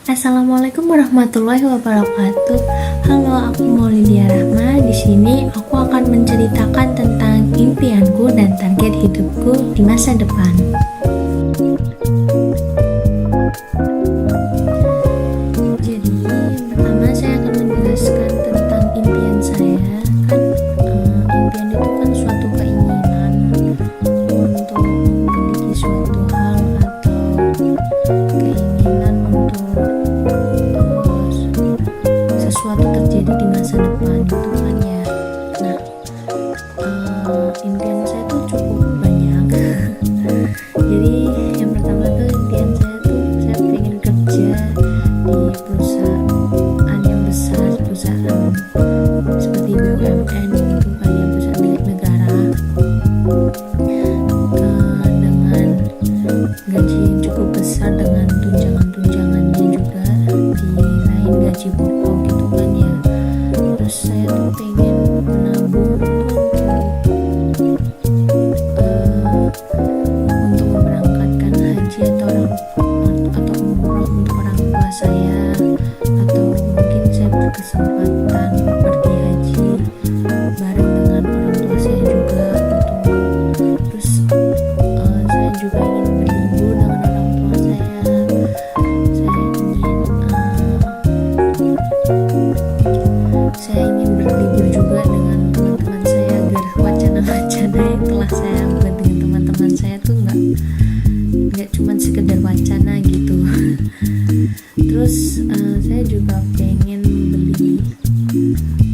Assalamualaikum warahmatullahi wabarakatuh. Halo, aku Maulidia Rahma. Di sini aku akan menceritakan tentang impianku dan target hidupku di masa depan. Jadi, pertama saya akan menjelaskan tentang impian saya. Impian itu kan suatu keinginan untuk memiliki suatu hal atau keinginan untuk sesuatu terjadi di masa depan gitu kan ya. Nah, impian saya tuh cukup banyak. Jadi yang pertama tuh impian saya tuh saya pengen kerja di perusahaan yang besar, perusahaan seperti BUMN gitu kan ya, perusahaan milik negara, dengan gaji yang cukup besar, dengan tunjangan-tunjangannya juga di lain gaji pokok gitu kan ya. Terus saya tuh pengen menabung untuk memberangkatkan haji atau umroh untuk orang tua saya, atau mungkin saya berkesempatan pergi haji bareng dengan orang tua saya juga gitu. Terus saya juga ingin berlibur dengan orang tua saya. Saya ingin berlibur juga dengan teman-teman saya, agar wacana-wacana yang telah saya buat dengan teman-teman saya tuh nggak cuma sekedar wacana gitu. Terus saya juga pengen beli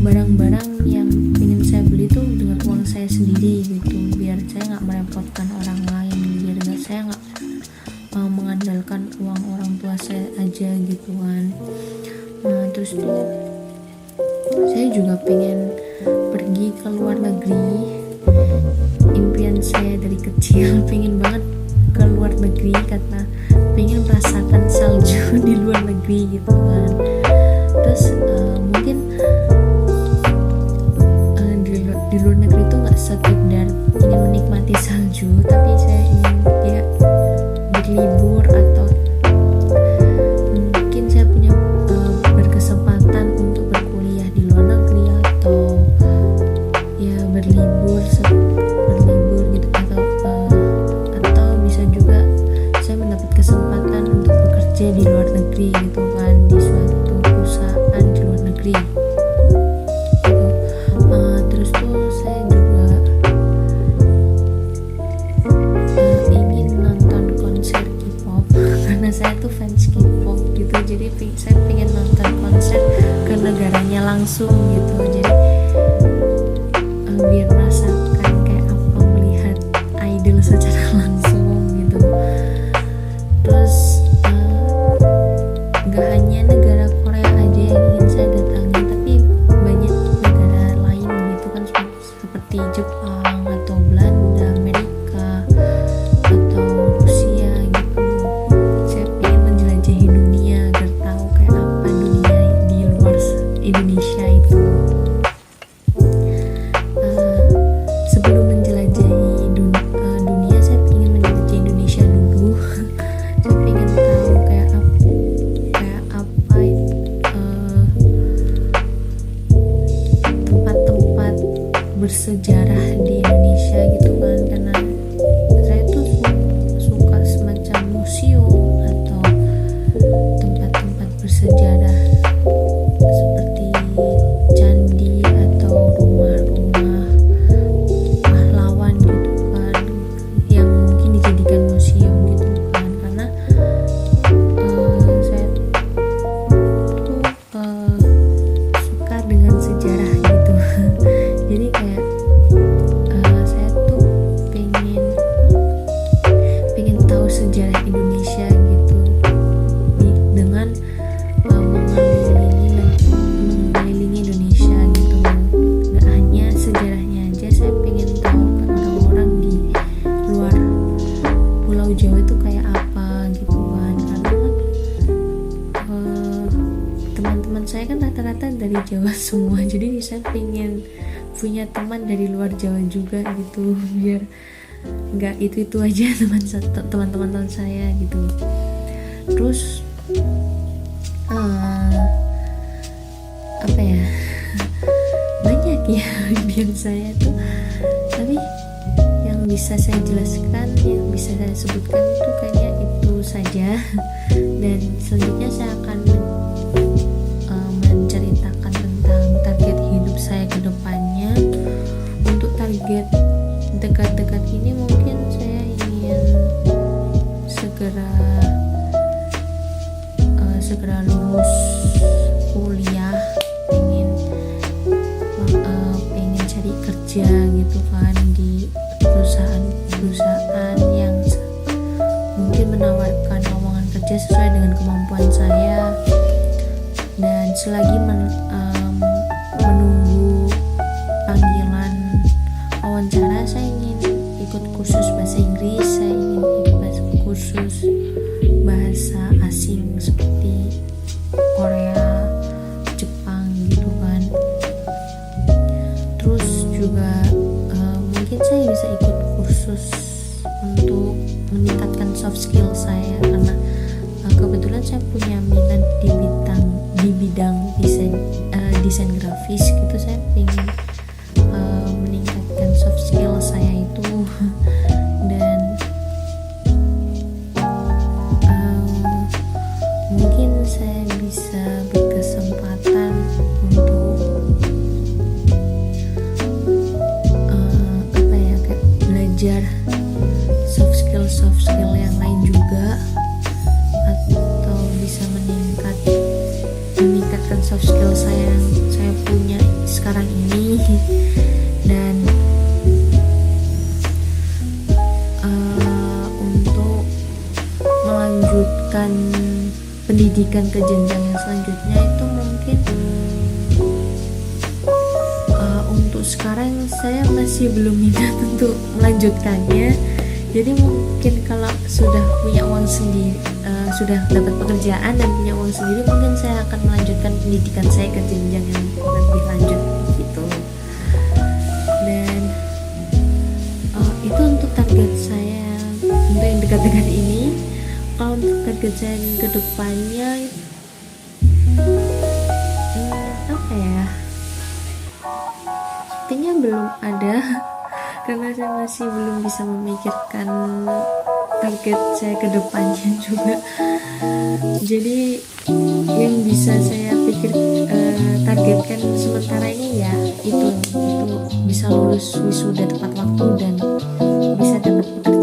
barang-barang yang ingin saya beli tuh dengan uang saya sendiri gitu, biar saya nggak merepotkan orang lain, biar saya nggak mengandalkan uang orang tua saya aja gitu kan. Terus saya juga pengen pergi ke luar negeri. Impian saya dari kecil pengen banget ke luar negeri, karena pengen merasakan salju di luar negeri gitu kan. Terus mungkin di luar negeri itu nggak sekedar ingin menikmati salju, tapi saya ingin ya berlibur, atau mungkin saya punya berkesempatan untuk berkuliah di luar negeri, atau ya berlibur gitu, atau bisa juga saya mendapat kesempatan untuk bekerja di luar negeri gitu kan, di suatu perusahaan di luar negeri gitu. Terus tuh saya juga ingin nonton konser K-pop karena saya tuh fans K-pop gitu. Jadi saya pengen nonton konser ke negaranya langsung gitu. Jadi biar merasakan kayak apa melihat idol secara langsung gitu. Terus gak hanya negara Korea aja yang ingin saya datangi, tapi banyak negara lain gitu kan, seperti Jepang atau Belanda, Amerika, atau Rusia gitu. Saya pengen menjelajahi dunia agar tahu kayak apa dunia di luar Indonesia itu. Sebelum menjelajahi dunia, saya ingin menjelajahi Indonesia dulu. Saya ingin tahu kayak apa tempat-tempat bersejarah di Indonesia gitu kan, karena saya tuh suka semacam museum atau tempat-tempat bersejarah seperti candi atau rumah-rumah pahlawan gitu kan, yang mungkin dijadikan museum gitu kan. Karena saya tuh suka dengan sejarah gitu. Jadi kayak saya tuh pengen tahu sejarah Indonesia gitu, dengan mengelilingi Indonesia gitu. Gak hanya sejarahnya aja, saya pengen tahu kan orang-orang di luar Pulau Jawa itu kayak apa gitu kan. Karena teman-teman saya kan rata-rata dari Jawa semua, jadi saya pengen punya teman dari luar Jawa juga gitu, biar nggak itu aja teman-teman saya gitu. Terus tujuan saya tuh, tapi yang bisa saya jelaskan, yang bisa saya sebutkan itu kayaknya itu saja. Dan selanjutnya saya akan menceritakan tentang target hidup saya ke depannya. Untuk target dekat-dekat ini mungkin saya ingin segera lulus kuliah, pengen cari kerja gitu kan di perusahaan yang mungkin menawarkan lowongan kerja sesuai dengan kemampuan saya. Dan selagi menunggu panggilan wawancara, saya ingin ikut kursus bahasa Inggris, saya ingin ikut kursus bahasa asing seperti Korea, Jepang gitu kan. Terus juga mungkin saya bisa ikut kursus untuk meningkatkan soft skill saya, karena kebetulan saya punya minat di bidang desain grafis gitu. Saya ingin meningkatkan soft skill saya itu. Dan mungkin saya bisa berkesempatan untuk kayak belajar soft skill yang lain juga, atau bisa meningkatkan soft skill saya yang saya punya sekarang ini. Dan untuk melanjutkan pendidikan ke jenjang yang selanjutnya itu mungkin untuk sekarang saya masih belum minat untuk melanjutkannya. Jadi mungkin kalau sudah punya uang sendiri, sudah dapat pekerjaan dan punya uang sendiri, mungkin saya akan melanjutkan pendidikan saya ke jenjang yang lebih lanjut gitu. Dan itu untuk target saya untuk yang dekat-dekat ini. Kalau untuk target saya yang kedepannya apa ya, sepertinya belum ada karena saya masih belum bisa memikirkan target saya ke depannya juga. Jadi yang bisa saya targetkan sementara ini ya itu bisa lulus wisuda tepat waktu dan bisa dapat pekerjaan